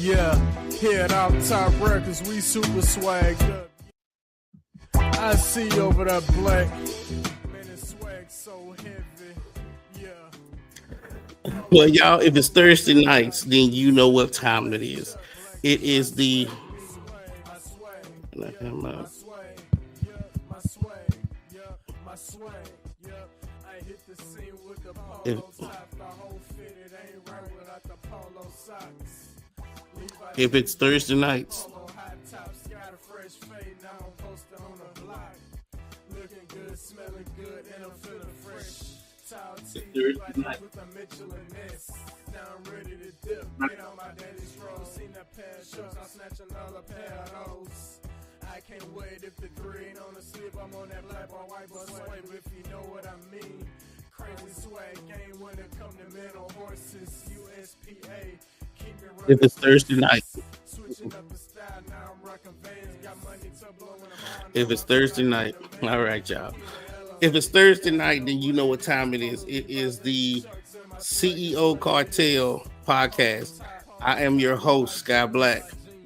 Yeah, here at Off Top Records, we super swagged up. I see you over there, Blacke. Man, it's swag so heavy. Yeah. Well, y'all, if it's Thursday nights, then you know what time it is. It is the. If, if it's Thursday nights, Thursday night. Now I'm ready to dip. Get on my daddy's road. Seen that pair of shorts. I'll snatch another pair of those. I can't wait if the three ain't on the slip. I'm on that black or white bus sway, if you know what I mean. Crazy swag game when it come to men on horses. USPA. Keep it If it's Thursday night. Switching up the style. Now I'm rocking Vans. Got money to blow in the If it's Thursday night. All right, y'all. If it's Thursday night, then you know what time it is. It is the CEO Cartel podcast. I am your host, Sky Black.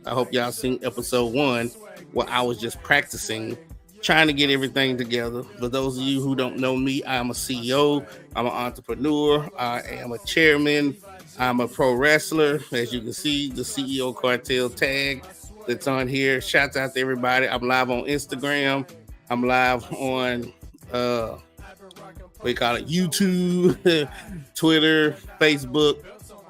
I hope y'all seen episode 1 where I was just practicing, trying to get everything together. For those of you who don't know me, I'm a CEO. I'm an entrepreneur. I am a chairman. I'm a pro wrestler. As you can see, the CEO Cartel tag that's on here. Shouts out to everybody. I'm live on Instagram. I'm live on YouTube, Twitter, Facebook.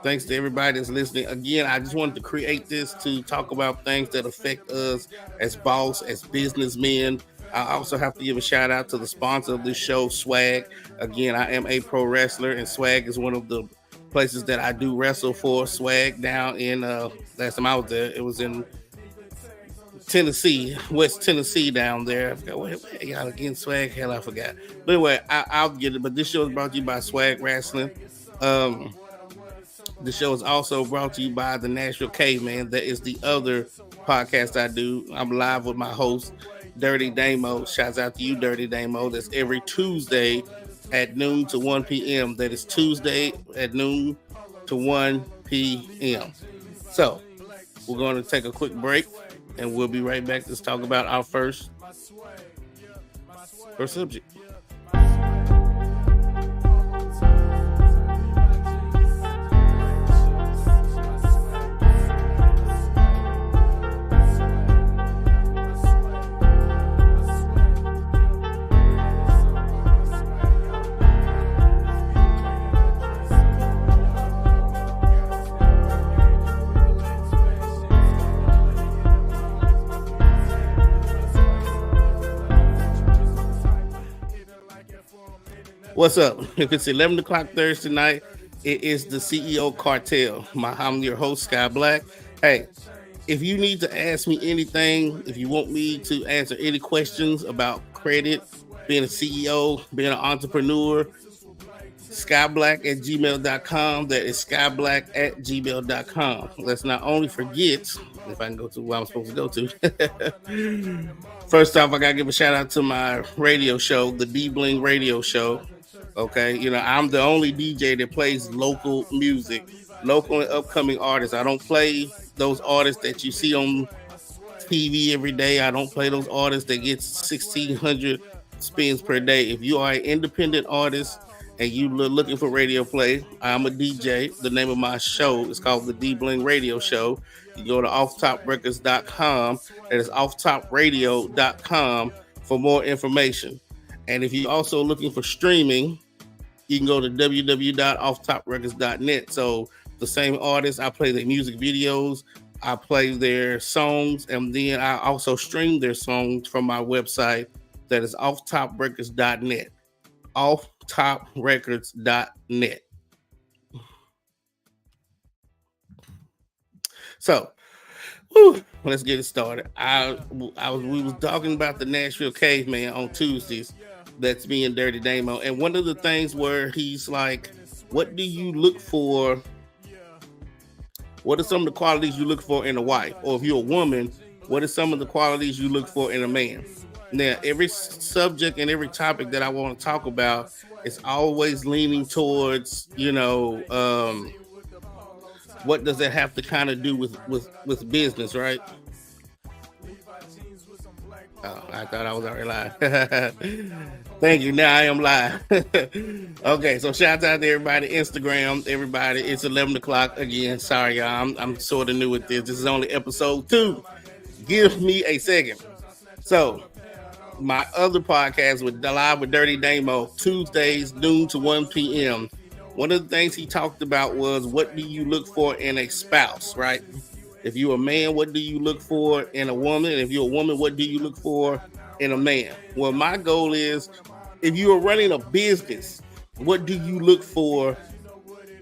Thanks to everybody that's listening. Again, I just wanted to create this to talk about things that affect us as boss, as businessmen. I also have to give a shout out to the sponsor of this show, Swag. Again, I am a pro wrestler, and Swag is one of the places that I do wrestle for. Swag down in last time I was there, it was in Tennessee, West Tennessee down there. I forgot what y'all again, Swag. Hell, I forgot. But anyway, I'll get it. But this show is brought to you by Swag Wrestling. The show is also brought to you by the Nashville Caveman. That is the other podcast I do. I'm live with my host, Dirty Damo. Shouts out to you, Dirty Damo. That's every Tuesday at noon to 1 p.m. That is Tuesday at noon to 1 p.m. So we're going to take a quick break, and we'll be right back to talk about our first subject. What's up? If it's 11 o'clock Thursday night, it is the CEO Cartel. I'm your host, Sky Black. Hey, if you need to ask me anything, if you want me to answer any questions about credit, being a CEO, being an entrepreneur, skyblack@gmail.com. That is skyblack@gmail.com. Let's not only forget, if I can go to where I'm supposed to go to. First off, I got to give a shout out to my radio show, the D-Bling Radio Show. Okay, you know, I'm the only DJ that plays local music, local and upcoming artists. I don't play those artists that you see on TV every day. I don't play those artists that get 1,600 spins per day. If you are an independent artist and you are looking for radio play, I'm a DJ. The name of my show is called the D-Bling Radio Show. You go to offtoprecords.com. That is offtopradio.com for more information. And if you're also looking for streaming, you can go to www.offtoprecords.net. So the same artists, I play their music videos, I play their songs, and then I also stream their songs from my website. That is offtoprecords.net. Offtoprecords.net. So, let's get it started. We was talking about the Nashville Caveman on Tuesdays. That's me and Dirty Damo. And one of the things where he's like, what do you look for? What are some of the qualities you look for in a wife? Or if you're a woman, what are some of the qualities you look for in a man? Now, every subject and every topic that I want to talk about is always leaning towards, what does that have to kind of do with business, right? Oh, I thought I was already live. Thank you. Now I am live. Okay, so shout out to everybody, Instagram, everybody. It's 11 o'clock again. Sorry, y'all. I'm sort of new with this. This is only episode 2. Give me a second. So, my other podcast with Live with Dirty Damo, Tuesdays, noon to 1 p.m. One of the things he talked about was, what do you look for in a spouse, right? If you're a man, what do you look for in a woman? And if you're a woman, what do you look for in a man? Well, my goal is, if you are running a business, what do you look for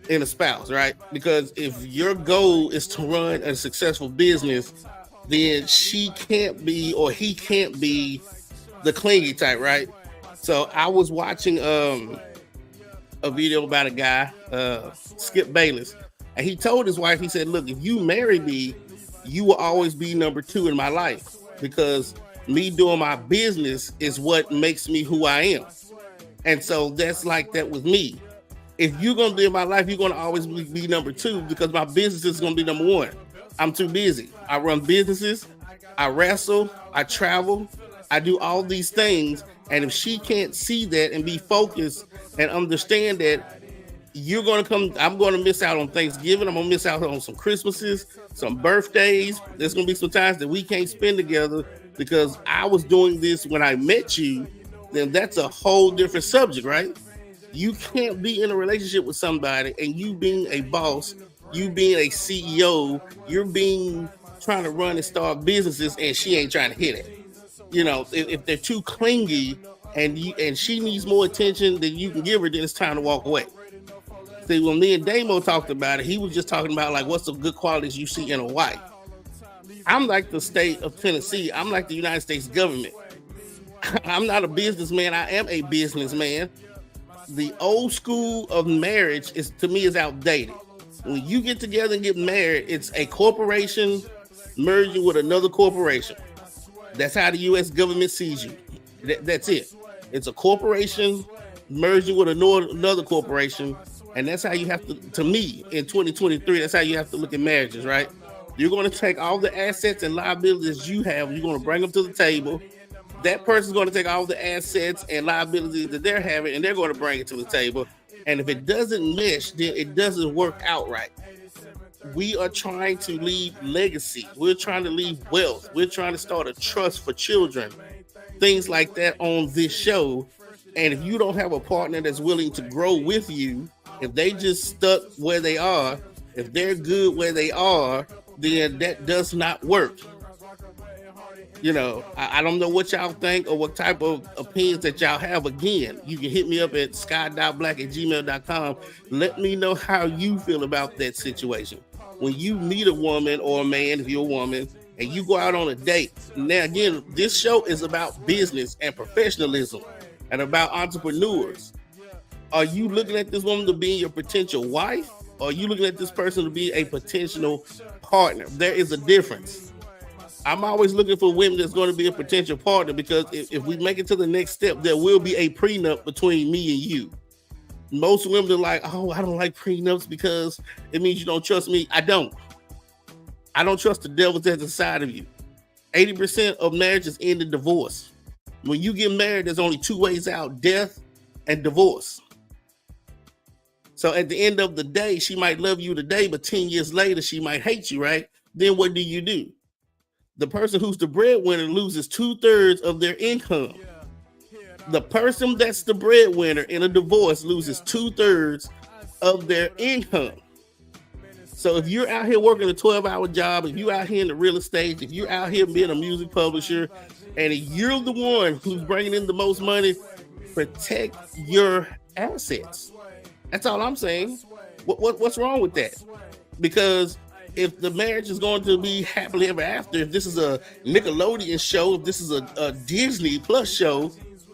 in a spouse, right? Because if your goal is to run a successful business, then she can't be, or he can't be, the clingy type, right? So I was watching a video about a guy, Skip Bayless, and he told his wife, he said, look, if you marry me, you will always be number 2 in my life, because me doing my business is what makes me who I am. And so that's like that with me. If you're going to be in my life, you're going to always be number 2, because my business is going to be number 1. I'm too busy. I run businesses, I wrestle, I travel, I do all these things. And if she can't see that and be focused and understand that, you're going to come, I'm going to miss out on Thanksgiving. I'm going to miss out on some Christmases, some birthdays. There's going to be some times that we can't spend together because I was doing this when I met you. Then that's a whole different subject, right? You can't be in a relationship with somebody and you being a boss, you being a CEO, you're being trying to run and start businesses, and she ain't trying to hit it. You know, if they're too clingy and she needs more attention than you can give her, then it's time to walk away. See, when me and Damo talked about it, he was just talking about, like, what's the good qualities you see in a wife. I'm like the state of Tennessee. I'm like the United States government. I'm not a businessman. I am a businessman. The old school of marriage to me is outdated. When you get together and get married, it's a corporation merging with another corporation. That's how the U.S. government sees you. That's it. It's a corporation merging with another corporation. And that's how you have to me, in 2023, that's how you have to look at marriages, right? You're going to take all the assets and liabilities you have, you're going to bring them to the table. That person's going to take all the assets and liabilities that they're having, and they're going to bring it to the table. And if it doesn't mesh, then it doesn't work out right. We are trying to leave legacy. We're trying to leave wealth. We're trying to start a trust for children, things like that on this show. And if you don't have a partner that's willing to grow with you, if they just stuck where they are, if they're good where they are, then that does not work. You know, I don't know what y'all think or what type of opinions that y'all have. Again, you can hit me up at sky.blacke@gmail.com. Let me know how you feel about that situation. When you meet a woman or a man, if you're a woman, and you go out on a date. Now, again, this show is about business and professionalism and about entrepreneurs. Are you looking at this woman to be your potential wife? Or are you looking at this person to be a potential partner? There is a difference. I'm always looking for women that's going to be a potential partner, because if we make it to the next step, there will be a prenup between me and you. Most women are like, oh, I don't like prenups because it means you don't trust me. I don't trust the devil that's inside of you. 80% of marriages end in divorce. When you get married, there's only 2 ways out: death and divorce. So at the end of the day, she might love you today, but 10 years later, she might hate you, right? Then what do? The person who's the breadwinner loses 2/3 of their income. The person that's the breadwinner in a divorce loses 2/3 of their income. So if you're out here working a 12-hour job, if you're out here in the real estate, if you're out here being a music publisher, and you're the one who's bringing in the most money, protect your assets. That's all I'm saying. What's wrong with that? Because if the marriage is going to be happily ever after, if this is a Nickelodeon show, if this is a Disney Plus show,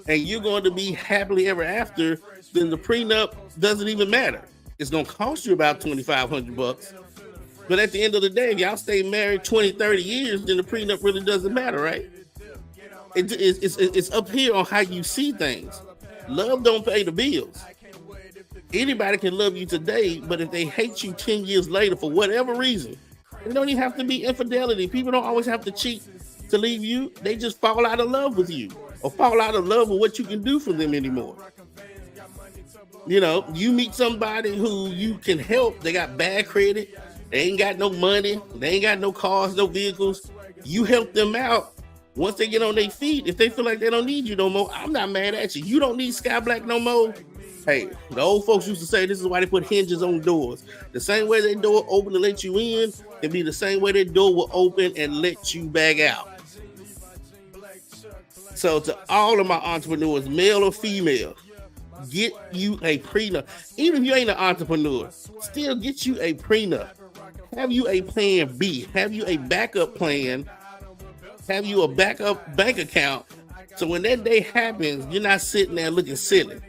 and you're going to be happily ever after, then the prenup doesn't even matter. It's going to cost you about $2,500. But at the end of the day, if y'all stay married 20, 30 years, then the prenup really doesn't matter, right? It's up here on how you see things. Love don't pay the bills. Anybody can love you today, but if they hate you 10 years later for whatever reason, it don't even have to be infidelity. People don't always have to cheat to leave you. They just fall out of love with you or fall out of love with what you can do for them anymore. You know, you meet somebody who you can help. They got bad credit. They ain't got no money. They ain't got no cars, no vehicles. You help them out. Once they get on their feet, if they feel like they don't need you no more, I'm not mad at you. You don't need Sky Black no more. Hey, the old folks used to say this is why they put hinges on doors. The same way their door open to let you in, can be the same way their door will open and let you back out. So to all of my entrepreneurs, male or female, get you a prenup. Even if you ain't an entrepreneur, still get you a prenup. Have you a plan B. Have you a backup plan. Have you a backup bank account. So when that day happens, you're not sitting there looking silly.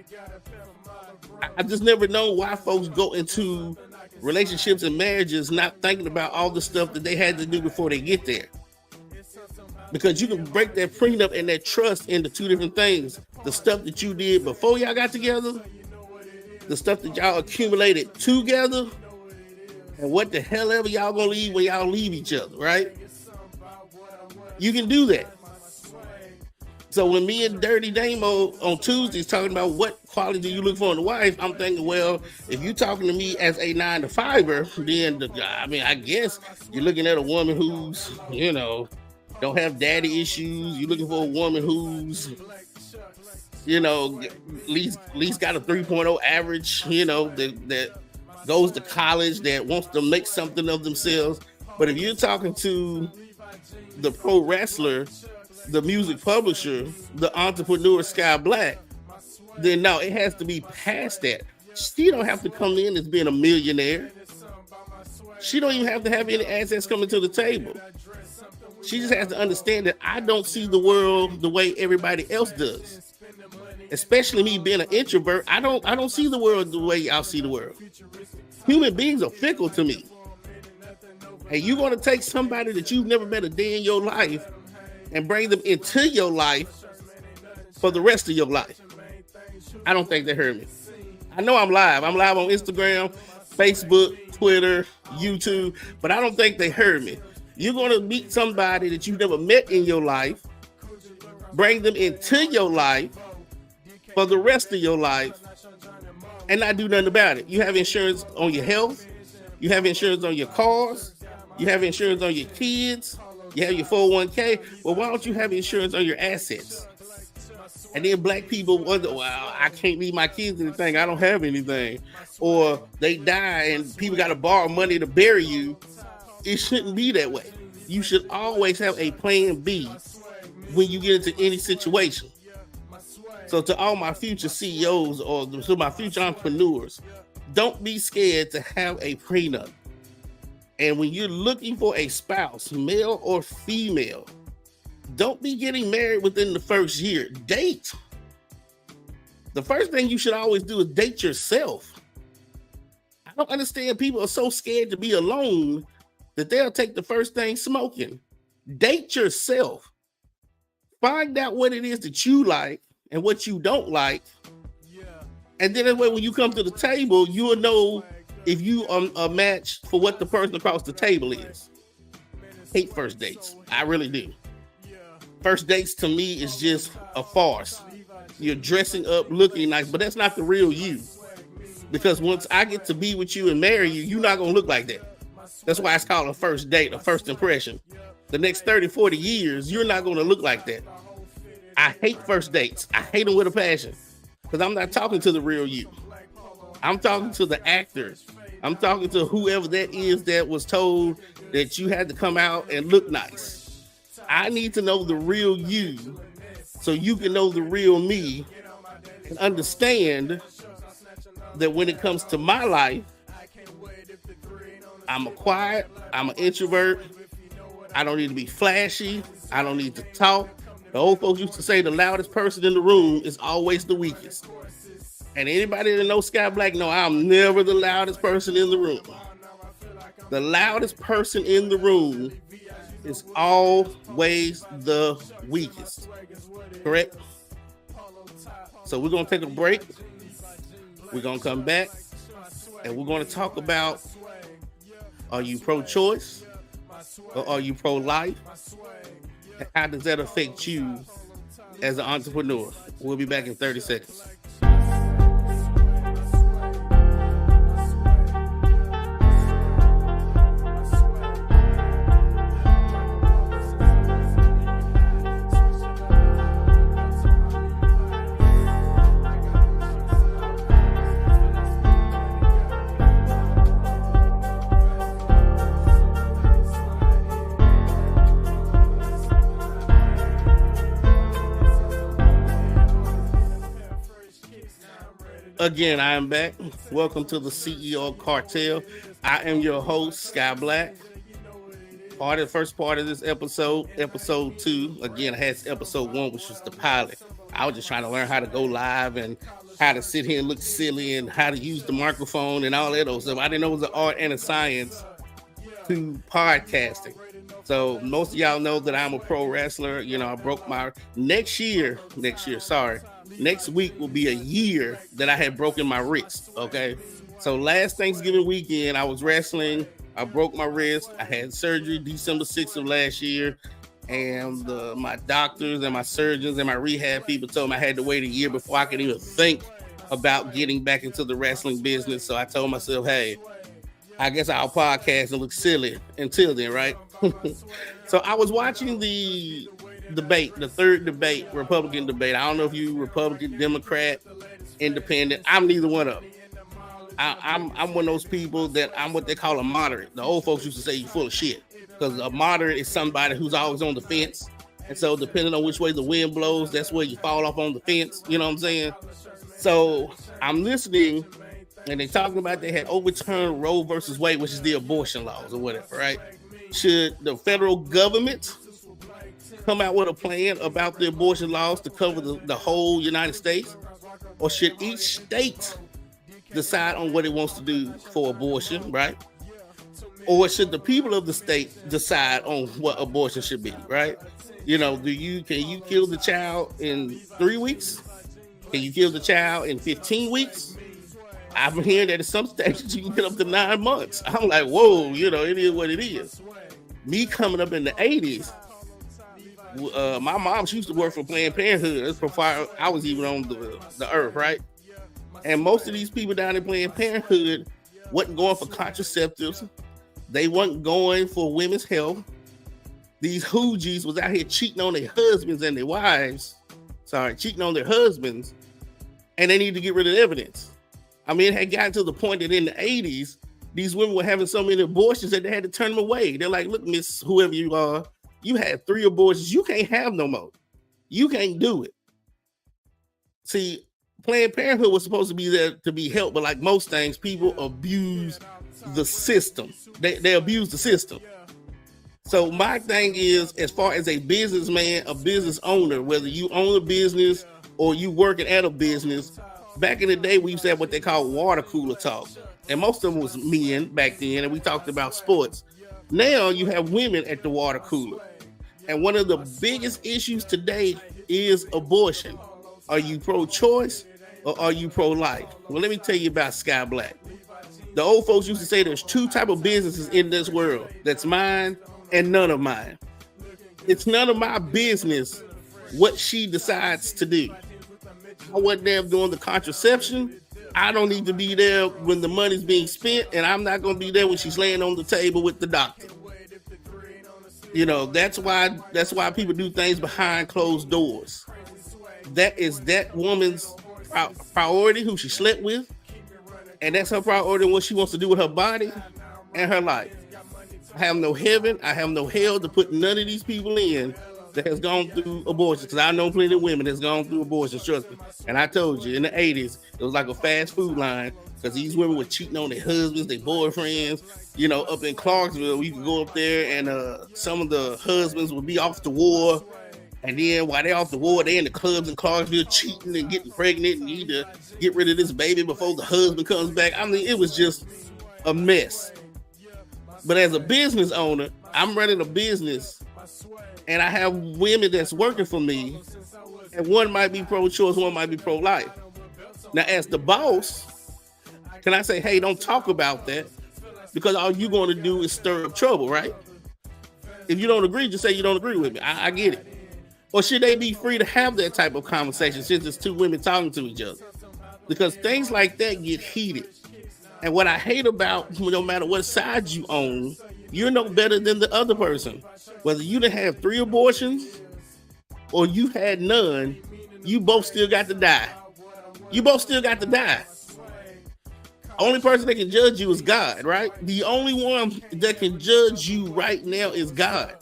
I just never know why folks go into relationships and marriages not thinking about all the stuff that they had to do before they get there. Because you can break that prenup and that trust into two different things. The stuff that you did before y'all got together, the stuff that y'all accumulated together, and what the hell ever y'all gonna leave when y'all leave each other, right? You can do that. So when me and Dirty Damo on Tuesdays talking about what quality do you look for in a wife, I'm thinking, well, if you're talking to me as a 9-to-5er, then I guess you're looking at a woman who's, don't have daddy issues. You're looking for a woman who's, at least got a 3.0 average, that goes to college, that wants to make something of themselves. But if you're talking to the pro wrestler, the music publisher, the entrepreneur Sky Black, then no, it has to be past that. She don't have to come in as being a millionaire. She don't even have to have any assets coming to the table. She just has to understand that I don't see the world the way everybody else does. Especially me being an introvert, I don't see the world the way y'all see the world. Human beings are fickle to me. And you're going to take somebody that you've never met a day in your life and bring them into your life for the rest of your life. I don't think they heard me. I know I'm live. I'm live on Instagram, Facebook, Twitter, YouTube, but I don't think they heard me. You're going to meet somebody that you've never met in your life, bring them into your life for the rest of your life, and not do nothing about it. You have insurance on your health. You have insurance on your cars. You have insurance on your kids. You have your 401k. Well, why don't you have insurance on your assets? And then black people wonder, well, I can't leave my kids anything. I don't have anything. Or they die and people got to borrow money to bury you. It shouldn't be that way. You should always have a plan B when you get into any situation. So to all my future CEOs or to my future entrepreneurs, don't be scared to have a prenup. And when you're looking for a spouse, male or female, don't be getting married within the first year. Date. The first thing you should always do is date yourself. I don't understand. People are so scared to be alone that they'll take the first thing smoking. Date yourself. Find out what it is that you like and what you don't like. And then that way, when you come to the table, you'll know if you are a match for what the person across the table is. Hate first dates. I really do. First dates to me is just a farce. You're dressing up, looking nice, but that's not the real you. Because once I get to be with you and marry you, you're not going to look like that. That's why it's called a first date, a first impression. The next 30, 40 years, you're not going to look like that. I hate first dates. I hate them with a passion. Because I'm not talking to the real you. I'm talking to the actor. I'm talking to whoever that is that was told that you had to come out and look nice. I need to know the real you so you can know the real me and understand that when it comes to my life, I'm a quiet, I'm an introvert. I don't need to be flashy. I don't need to talk. The old folks used to say the loudest person in the room is always the weakest. And anybody that knows Sky Black know I'm never the loudest person in the room. The loudest person in the room is always the weakest. Correct? So we're going to take a break. We're going to come back and we're going to talk about, are you pro-choice or are you pro-life? And how does that affect you as an entrepreneur? We'll be back in 30 seconds. Again, I am back. Welcome to the CEO Cartel. I am your host, Sky Black. First part of this episode 2. Again, I had episode 1, which was the pilot. I was just trying to learn how to go live and how to sit here and look silly and how to use the microphone and all that old stuff. I didn't know it was an art and a science to podcasting. So most of y'all know that I'm a pro wrestler. You know, I broke my next week will be a year that I had broken my wrist. Okay. So last Thanksgiving weekend, I was wrestling. I broke my wrist. I had surgery December 6th of last year. And my doctors and my surgeons and my rehab people told me I had to wait a year before I could even think about getting back into the wrestling business. So I told myself, hey, I guess I'll podcast and look silly until then, right? So I was watching the third debate, Republican debate. I don't know if you Republican, Democrat, Independent. I'm neither one of them. I'm one of those people that I'm what they call a moderate. The old folks used to say you're full of shit, because a moderate is somebody who's always on the fence. And so depending on which way the wind blows, that's where you fall off on the fence. You know what I'm saying? So I'm listening, and they're talking about they had overturned Rowe versus Wade, which is the abortion laws or whatever, right? Should the federal government come out with a plan about the abortion laws to cover the whole United States? Or should each state decide on what it wants to do for abortion, right? Or should the people of the state decide on what abortion should be, right? You know, can you kill the child in 3 weeks? Can you kill the child in 15 weeks? I'm hearing that in some states you can get up to 9 months. I'm like, whoa, you know, it is what it is. Me coming up in the 80s, my mom, she used to work for Planned Parenthood. That's before I was even on the earth, right? And most of these people down in Planned Parenthood wasn't going for contraceptives. They wasn't going for women's health. These hoogies was out here cheating on their husbands and their wives. Cheating on their husbands. And they need to get rid of the evidence. I mean, it had gotten to the point that in the 80s, these women were having so many abortions that they had to turn them away. They're like, look, miss, whoever you are, you had 3 abortions. You can't have no more. You can't do it. See, Planned Parenthood was supposed to be there to be helped, but like most things, people abuse the system. They abuse the system. So my thing is, as far as a businessman, a business owner, whether you own a business or you working at a business, back in the day, we used to have what they call water cooler talk. And most of them was men back then, and we talked about sports. Now you have women at the water cooler. And one of the biggest issues today is abortion. Are you pro-choice or are you pro-life? Well, let me tell you about Sky Black. The old folks used to say there's 2 types of businesses in this world. That's mine and none of mine. It's none of my business what she decides to do. I wasn't there doing the contraception. I don't need to be there when the money's being spent, and I'm not going to be there when she's laying on the table with the doctor. You know, that's why people do things behind closed doors. That is that woman's priority, who she slept with, and that's her priority and what she wants to do with her body and her life. I have no heaven, I have no hell to put none of these people in that has gone through abortion, because I know plenty of women that's gone through abortion, trust me. And I told you, in the 80s, it was like a fast food line, because these women were cheating on their husbands, their boyfriends. You know, up in Clarksville, we could go up there and some of the husbands would be off the war. And then while they're off the war, they in the clubs in Clarksville cheating and getting pregnant and need to get rid of this baby before the husband comes back. I mean, it was just a mess. But as a business owner, I'm running a business and I have women that's working for me, and one might be pro-choice, one might be pro-life. Now, as the boss, Can I say, hey, don't talk about that? Because all you're going to do is stir up trouble, right? If you don't agree, just say you don't agree with me. I get it. Or should they be free to have that type of conversation since it's two women talking to each other? Because things like that get heated. And what I hate about, no matter what side you own, you're no better than the other person. Whether you done have 3 abortions or you had none, you both still got to die. You both still got to die. Only person that can judge you is God, right? The only one that can judge you right now is God.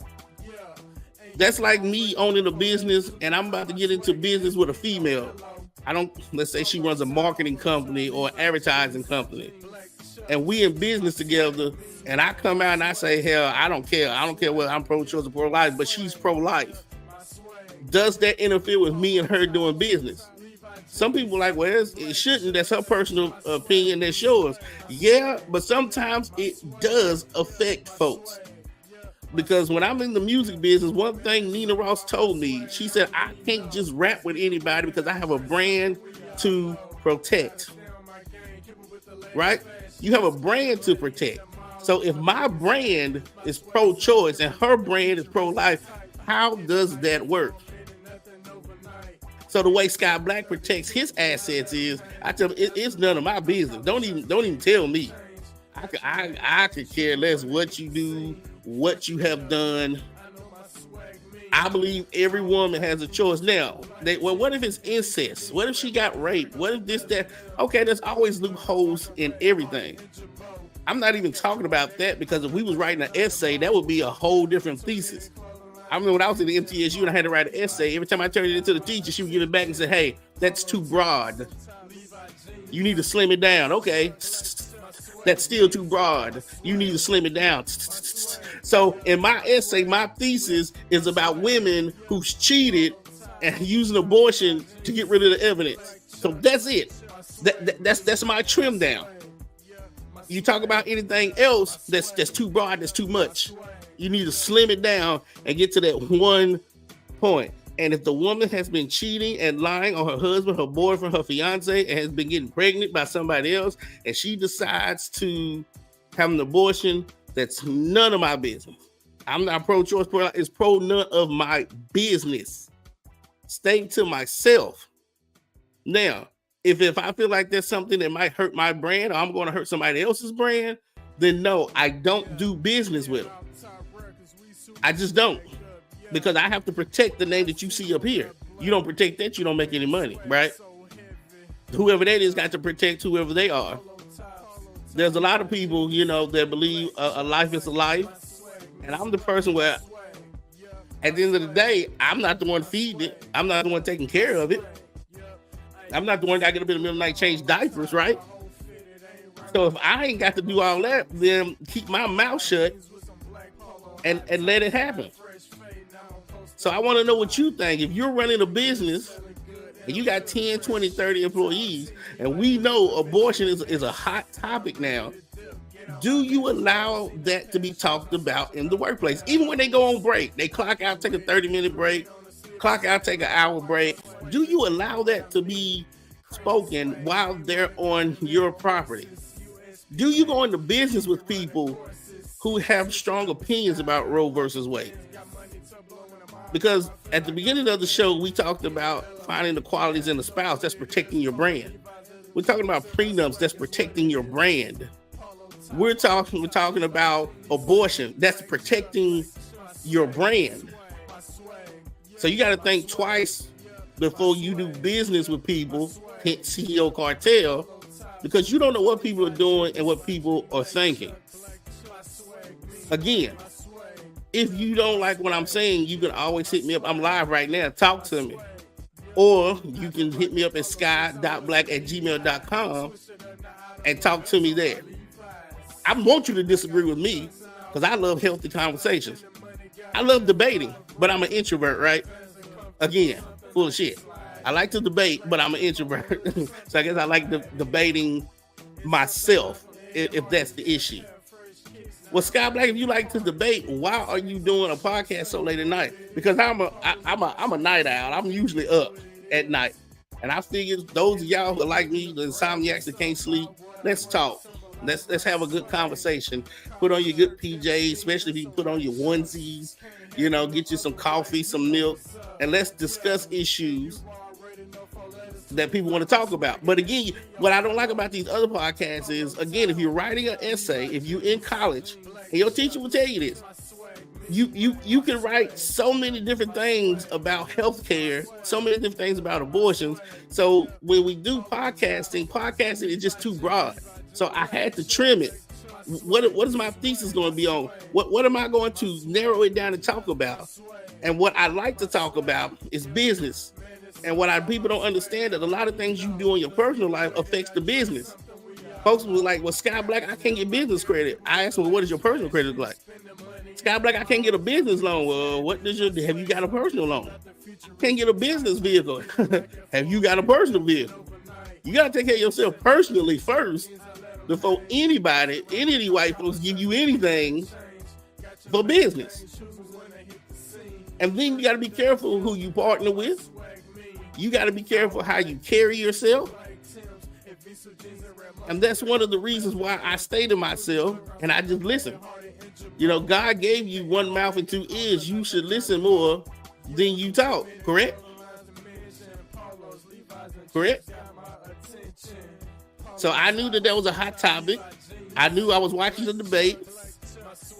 That's like me owning a business and I'm about to get into business with a female. Let's say she runs a marketing company or advertising company. And we in business together, and I come out and I say, hell, I don't care. I don't care whether I'm pro-choice or pro-life, but she's pro-life. Does that interfere with me and her doing business? Some people are like, well, it shouldn't. That's her personal opinion. That's yours. Yeah, but sometimes it does affect folks. Because when I'm in the music business, one thing Nina Ross told me, she said, I can't just rap with anybody because I have a brand to protect. Right? You have a brand to protect. So if my brand is pro-choice and her brand is pro-life, how does that work? So the way Sky Black protects his assets is, I tell him, it's none of my business. Don't even tell me. I could care less what you do, what you have done. I believe every woman has a choice. Now, what if it's incest? What if she got raped? What if this, that? Okay, there's always loopholes in everything. I'm not even talking about that because if we was writing an essay, that would be a whole different thesis. I remember when I was in the MTSU and I had to write an essay, every time I turned it into the teacher, she would give it back and say, hey, that's too broad. You need to slim it down. Okay. That's still too broad. You need to slim it down. So in my essay, my thesis is about women who's cheated and using abortion to get rid of the evidence. So that's it. That's my trim down. You talk about anything else that's too broad, that's too much. You need to slim it down and get to that one point. And if the woman has been cheating and lying on her husband, her boyfriend, her fiance, and has been getting pregnant by somebody else, and she decides to have an abortion, that's none of my business. I'm not pro-choice, it's pro none of my business. Stay to myself. Now, if I feel like there's something that might hurt my brand or I'm going to hurt somebody else's brand, then no, I don't do business with them. I just don't. Because I have to protect the name that you see up here. You don't protect that, you don't make any money, right? Whoever that is got to protect whoever they are. There's a lot of people, that believe a life is a life. And I'm the person where, at the end of the day, I'm not the one feeding it. I'm not the one taking care of it. I'm not the one that got to get up in the middle of the night, change diapers, right? So if I ain't got to do all that, then keep my mouth shut and let it happen. So I want to know what you think. If you're running a business and you got 10, 20, 30 employees, and we know abortion is a hot topic now, do you allow that to be talked about in the workplace? Even when they go on break, they clock out, take a 30-minute break, clock out, take an hour break. Do you allow that to be spoken while they're on your property? Do you go into business with people who have strong opinions about Roe versus Wade? Because at the beginning of the show, we talked about finding the qualities in a spouse that's protecting your brand. We're talking about prenups that's protecting your brand. We're talking about abortion that's protecting your brand. So you got to think twice before you do business with people, hit CEO Cartel, because you don't know what people are doing and what people are thinking. Again, if you don't like what I'm saying, you can always hit me up. I'm live right now. Talk to me. Or you can hit me up at sky.black@gmail.com and talk to me there. I want you to disagree with me because I love healthy conversations. I love debating, but I'm an introvert, right? Again, full of shit. I like to debate, but I'm an introvert. So I guess I like debating myself if that's the issue. Well, Sky Black, if you like to debate, why are you doing a podcast so late at night? Because I'm a night owl. I'm usually up at night. And I figured those of y'all who are like me, the insomniacs that can't sleep, Let's talk. Let's have a good conversation. Put on your good PJs, especially if you put on your onesies. Get you some coffee, some milk, and let's discuss issues that people want to talk about. But again, what I don't like about these other podcasts is, again, if you're writing an essay, if you're in college, and your teacher will tell you this, you can write so many different things about healthcare, so many different things about abortions. So when we do podcasting is just too broad. So I had to trim it. What is my thesis going to be on? What am I going to narrow it down and talk about? And what I like to talk about is business. And what people don't understand that a lot of things you do in your personal life affects the business. Folks were like, well, Sky Black, I can't get business credit. I asked them, well, what is your personal credit like? Sky Black, I can't get a business loan. Well, have you got a personal loan? Can't get a business vehicle. Have you got a personal vehicle? You got to take care of yourself personally first before any of these white folks give you anything for business. And then you got to be careful who you partner with. You got to be careful how you carry yourself. And that's one of the reasons why I stay to myself and I just listen. God gave you one mouth and two ears. You should listen more than you talk. Correct? Correct? So I knew that was a hot topic. I knew I was watching the debate.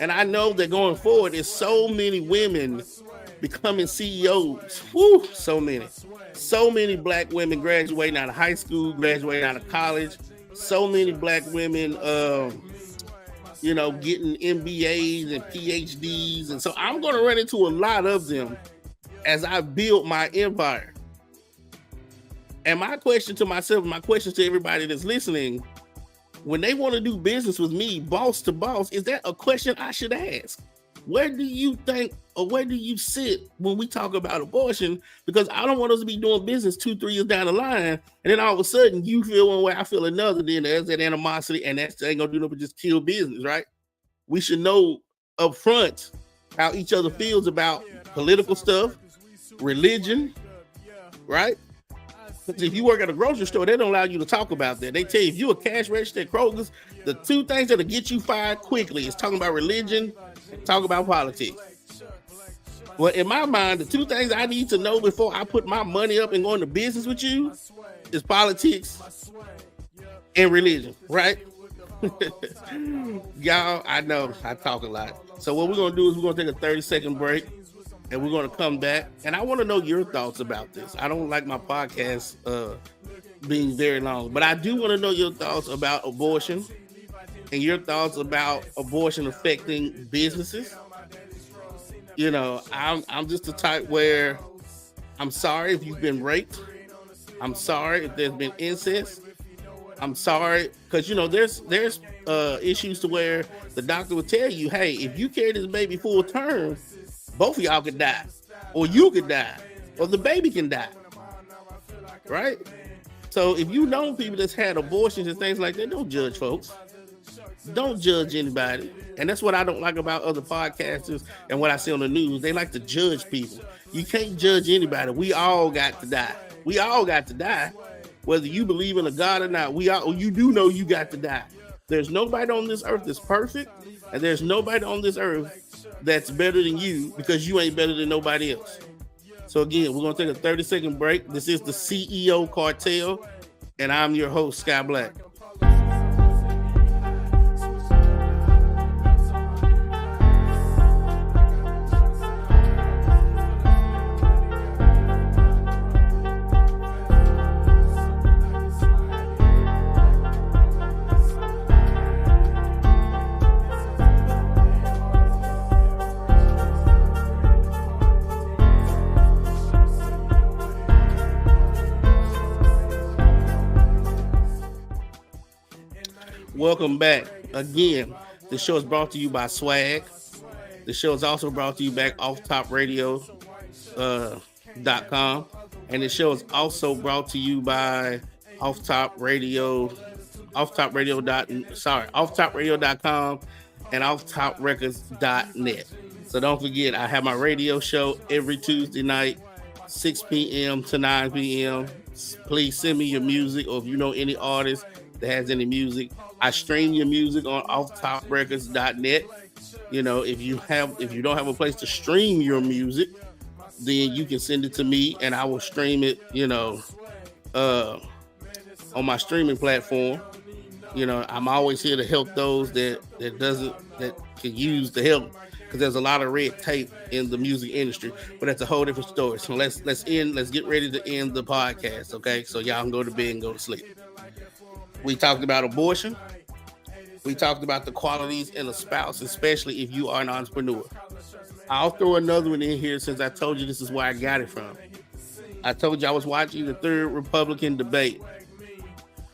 And I know that going forward, there's so many women becoming CEOs. Woo, so many. So many black women graduating out of high school, graduating out of college. So many black women, getting MBAs and PhDs. And so I'm going to run into a lot of them as I build my empire. And my question to myself, my question to everybody that's listening, when they want to do business with me, boss to boss, is that a question I should ask? Where do you think, or where do you sit when we talk about abortion? Because I don't want us to be doing business 2-3 years down the line, and then all of a sudden you feel one way, I feel another. Then there's that animosity, and that ain't gonna do nothing but just kill business, right? We should know up front how each other feels about political stuff, religion, right? Because if you work at a grocery store, they don't allow you to talk about that. They tell you if you're a cash register at Kroger's, the two things that'll get you fired quickly is talking about religion, talk about politics. Well, in my mind, the two things I need to know before I put my money up and go into business with you is politics and religion, right? Y'all, I know I talk a lot. So what we're going to do is we're going to take a 30-second break and we're going to come back. And I want to know your thoughts about this. I don't like my podcast being very long, but I do want to know your thoughts about abortion and your thoughts about abortion affecting businesses. I'm just the type where I'm sorry if you've been raped. I'm sorry if there's been incest. I'm sorry because there's issues to where the doctor will tell you, hey, if you carry this baby full term, both of y'all could die, or you could die, or the baby can die, right? So if you know people that's had abortions and things like that, don't judge folks. Don't judge anybody. And that's what I don't like about other podcasters and what I see on the news. They like to judge people. You can't judge anybody. We all got to die. We all got to die. Whether you believe in a God or not, you do know you got to die. There's nobody on this earth that's perfect, and there's nobody on this earth that's better than you because you ain't better than nobody else. So again, we're going to take a 30-second break. This is the CEO Cartel, and I'm your host, Sky Black. Welcome back. Again, the show is brought to you by Swag. The show is also brought to you by offtopradio.com. And the show is also brought to you by offtopradio.com and offtoprecords.net. So don't forget, I have my radio show every Tuesday night, 6 p.m. to 9 p.m. Please send me your music, or if you know any artists, that has any music. I stream your music on offtoprecords.net. You know, if you don't have a place to stream your music, then you can send it to me and I will stream it, you know, on my streaming platform. You know, I'm always here to help those that can use the help, because there's a lot of red tape in the music industry, but that's a whole different story. So let's get ready to end the podcast, okay? So y'all can go to bed and go to sleep. We talked about abortion. We talked about the qualities in a spouse, especially if you are an entrepreneur. I'll throw another one in here since I told you this is where I got it from. I told you I was watching the third Republican debate.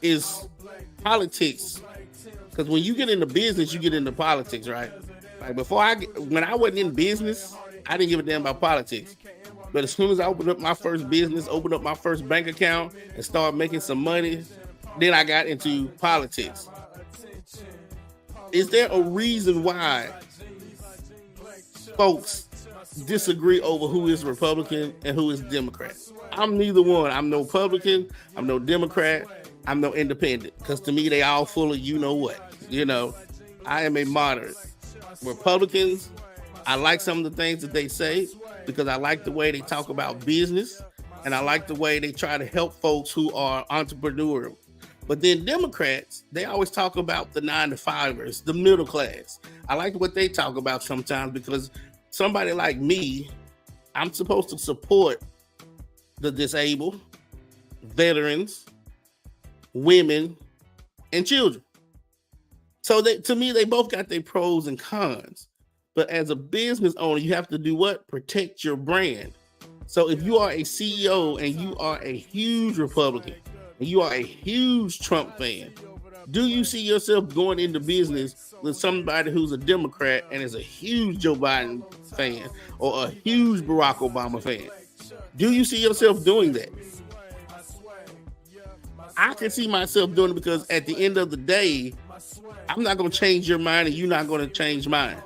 Is politics, because when you get into business, you get into politics, right? Like when I wasn't in business, I didn't give a damn about politics. But as soon as I opened up my first business, opened up my first bank account, and started making some money, then I got into politics. Is there a reason why folks disagree over who is Republican and who is Democrat? I'm neither one. I'm no Republican. I'm no Democrat. I'm no independent. Because to me, they all full of you know what. You know, I am a moderate. Republicans, I like some of the things that they say because I like the way they talk about business, and I like the way they try to help folks who are entrepreneurial. But then Democrats, they always talk about the 9-to-5ers, the middle class. I like what they talk about sometimes, because somebody like me, I'm supposed to support the disabled, veterans, women, and children. So to me, they both got their pros and cons. But as a business owner, you have to do what? Protect your brand. So if you are a CEO and you are a huge Republican and you are a huge Trump fan, do you see yourself going into business with somebody who's a Democrat and is a huge Joe Biden fan or a huge Barack Obama fan? Do you see yourself doing that? I can see myself doing it, because at the end of the day, I'm not going to change your mind and you're not going to change mine.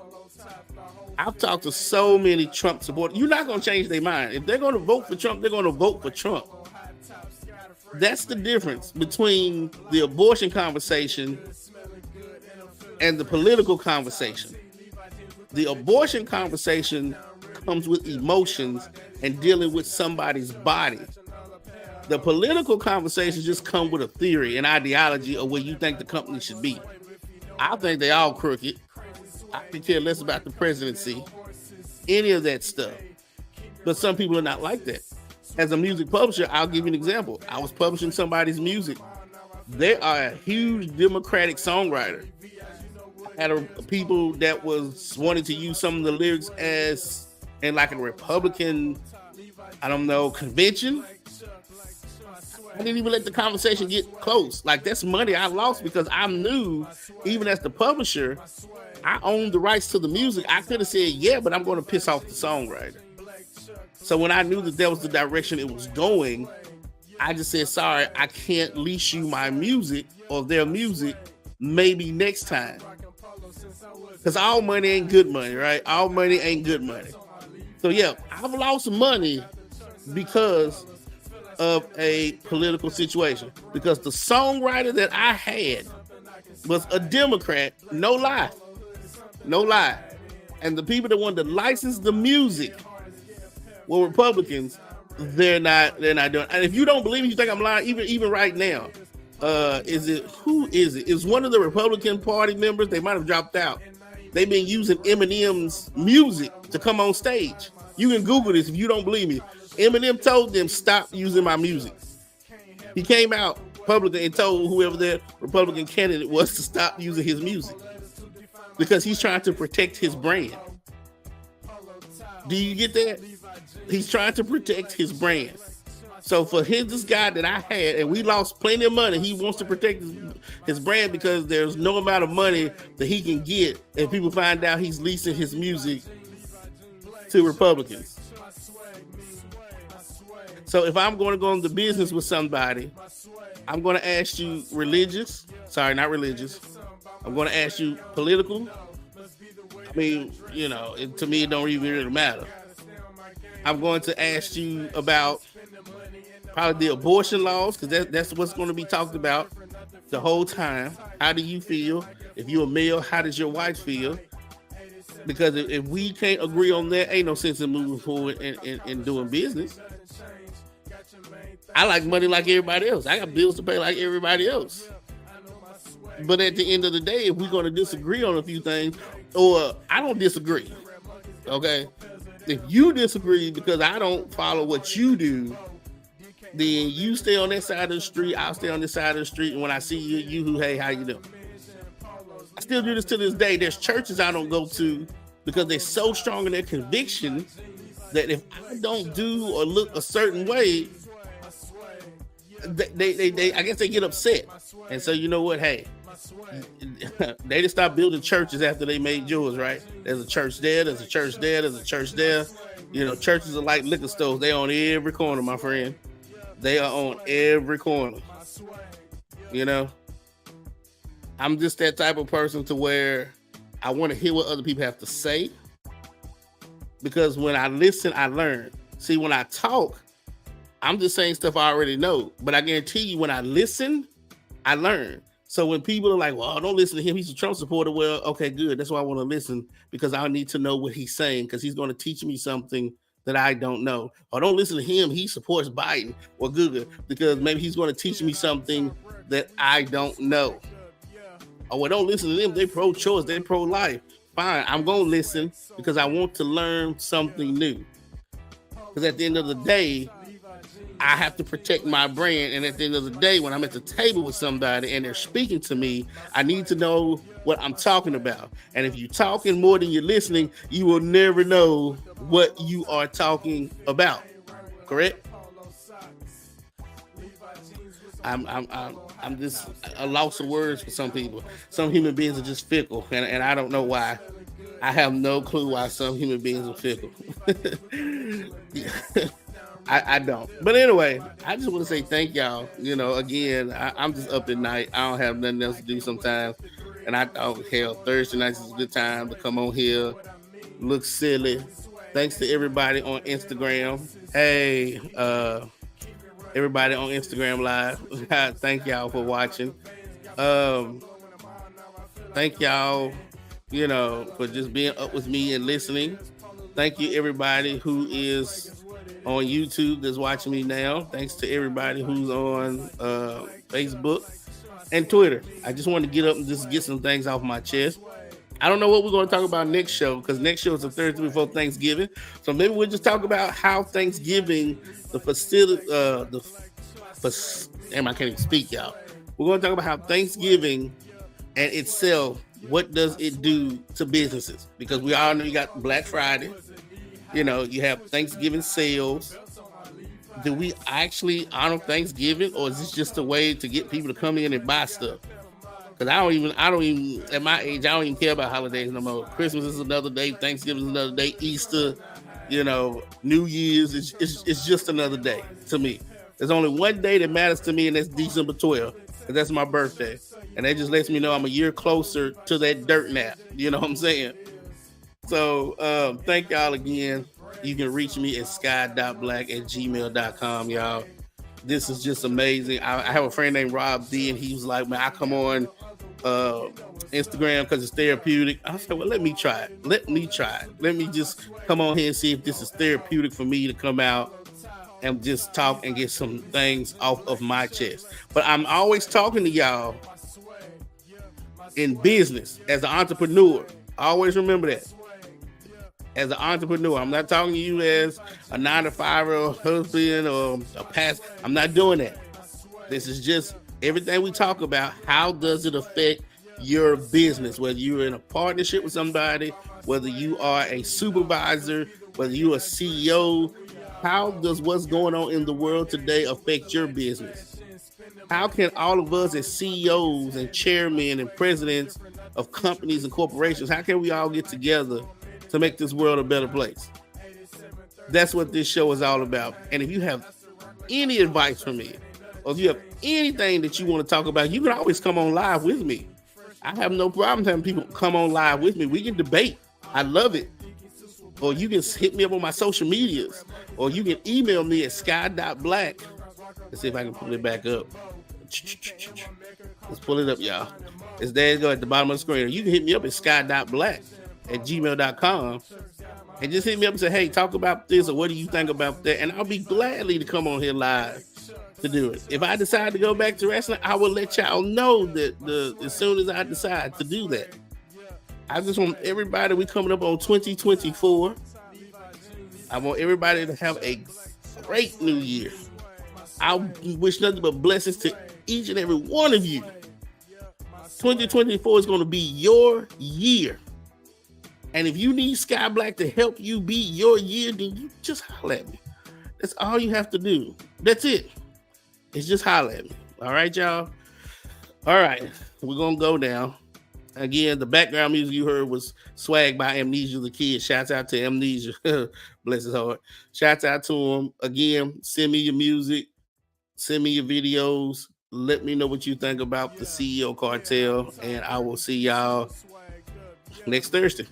I've talked to so many Trump supporters. You're not going to change their mind. If they're going to vote for Trump, they're going to vote for Trump. That's the difference between the abortion conversation and the political conversation. The abortion conversation comes with emotions and dealing with somebody's body. The political conversations just come with a theory, an ideology of where you think the company should be. I think they all crooked. I can care less about the presidency, any of that stuff. But some people are not like that. As a music publisher, I'll give you an example. I was publishing somebody's music. They are a huge Democratic songwriter. I had people that was wanting to use some of the lyrics as in like a Republican, convention. I didn't even let the conversation get close. Like, that's money I lost because I knew, even as the publisher, I owned the rights to the music. I could have said, yeah, but I'm going to piss off the songwriter. So when I knew that was the direction it was going, I just said, sorry, I can't lease you my music or their music, maybe next time. Because all money ain't good money, right? All money ain't good money. So yeah, I've lost money because of a political situation, because the songwriter that I had was a Democrat, no lie, and the people that wanted to license the music were Republicans. They're not doing. And if you don't believe me, you think I'm lying, even right now, who is it? It's one of the Republican Party members. They might have dropped out. They've been using Eminem's music to come on stage. You can Google this if you don't believe me. Eminem told them, stop using my music. He came out publicly and told whoever their Republican candidate was to stop using his music, because he's trying to protect his brand. Do you get that? He's trying to protect his brand. So for this guy that I had, and we lost plenty of money, he wants to protect his brand because there's no amount of money that he can get if people find out he's leasing his music to Republicans. So if I'm going to go into business with somebody, I'm going to ask you religious. Sorry, not religious. I'm going to ask you political. I mean, to me, it don't even really matter. I'm going to ask you about probably the abortion laws, because that's what's going to be talked about. the whole time. How do you feel? If you're a male, how does your wife feel? Because if we can't agree on that, ain't no sense in moving forward and doing business. I like money like everybody else. I got bills to pay like everybody else. But at the end of the day, if we're going to disagree on a few things, or I don't disagree, okay? If you disagree because I don't follow what you do, then you stay on that side of the street, I'll stay on this side of the street, and when I see you, hey, how you doing? I still do this to this day. There's churches I don't go to because they're so strong in their conviction that if I don't do or look a certain way, they I guess they get upset. And so you know what, hey, they just stopped building churches after they made yours, right? There's a church there, there's a church there, there's a church there. You know, churches are like liquor stores. They on every corner, my friend. They are on every corner. You know, I'm just that type of person to where I want to hear what other people have to say, because when I listen, I learn. See, when I talk, I'm just saying stuff I already know, but I guarantee you when I listen, I learn. So when people are like, well, don't listen to him, he's a Trump supporter. Well, okay, good. That's why I want to listen, because I need to know what he's saying, because he's going to teach me something that I don't know. Or don't listen to him, he supports Biden. Well, good, because maybe he's going to teach me something that I don't know. Or well, don't listen to them, they pro-choice, they pro-life. Fine, I'm going to listen because I want to learn something new. Because at the end of the day, I have to protect my brand. And at the end of the day, when I'm at the table with somebody and they're speaking to me, I need to know what I'm talking about. And if you're talking more than you're listening, you will never know what you are talking about. Correct? I'm just a loss of words for some people. Some human beings are just fickle, and I don't know why. I have no clue why some human beings are fickle. I don't. But anyway, I just want to say thank y'all. You know, again, I'm just up at night. I don't have nothing else to do sometimes. And I thought, hell, Thursday nights is a good time to come on here, look silly. Thanks to everybody on Instagram. Hey, everybody on Instagram Live. Thank y'all for watching. Thank y'all, you know, for just being up with me and listening. Thank you, everybody who is on YouTube that's watching me now. Thanks to everybody who's on Facebook and Twitter. I just want to get up and just get some things off my chest. I don't know what we're going to talk about next show, because next show is the Thursday before Thanksgiving. So maybe we'll just talk about how Thanksgiving, the facility, damn, I can't even speak, y'all. We're going to talk about how Thanksgiving and itself, what does it do to businesses? Because we all know you got Black Friday. You know, you have Thanksgiving sales. Do we actually honor Thanksgiving, or is this just a way to get people to come in and buy stuff? Because I don't even, at my age, I don't even care about holidays no more. Christmas is another day. Thanksgiving is another day. Easter, you know, New Year's, it's just another day to me. There's only one day that matters to me, and that's December 12th, because that's my birthday. And that just lets me know I'm a year closer to that dirt nap. You know what I'm saying? So thank y'all again. You can reach me at sky.black@gmail.com, y'all. This is just amazing. I have a friend named Rob D, and he was like, man, I come on Instagram because it's therapeutic. I said, well, let me try it. Let me just come on here and see if this is therapeutic for me to come out and just talk and get some things off of my chest. But I'm always talking to y'all in business as an entrepreneur. Always remember that. As an entrepreneur, I'm not talking to you as a 9-to-5 or a husband or a past. I'm not doing that. This is just everything we talk about. How does it affect your business? Whether you're in a partnership with somebody, whether you are a supervisor, whether you're a CEO, how does what's going on in the world today affect your business? How can all of us as CEOs and chairmen and presidents of companies and corporations, how can we all get together to make this world a better place? That's what this show is all about. And if you have any advice for me, or if you have anything that you want to talk about, you can always come on live with me. I have no problem having people come on live with me. We can debate. I love it. Or you can hit me up on my social medias, or you can email me at sky.black. Let's see if I can pull it back up. Let's pull it up, y'all. It's there you go at the bottom of the screen. You can hit me up at sky.black@gmail.com and just hit me up and say, hey, talk about this or what do you think about that? And I'll be gladly to come on here live to do it. If I decide to go back to wrestling, I will let y'all know that as soon as I decide to do that. I just want everybody, we coming up on 2024. I want everybody to have a great new year. I wish nothing but blessings to each and every one of you. 2024 is going to be your year. And if you need Sky Black to help you be your year, then you just holler at me. That's all you have to do. That's it. It's just holler at me. All right, y'all? All right. We're going to go down. Again, the background music you heard was Swag by Amnesia the Kid. Shouts out to Amnesia. Bless his heart. Shouts out to him. Again, send me your music. Send me your videos. Let me know what you think about the CEO Cartel. And I will see y'all next Thursday.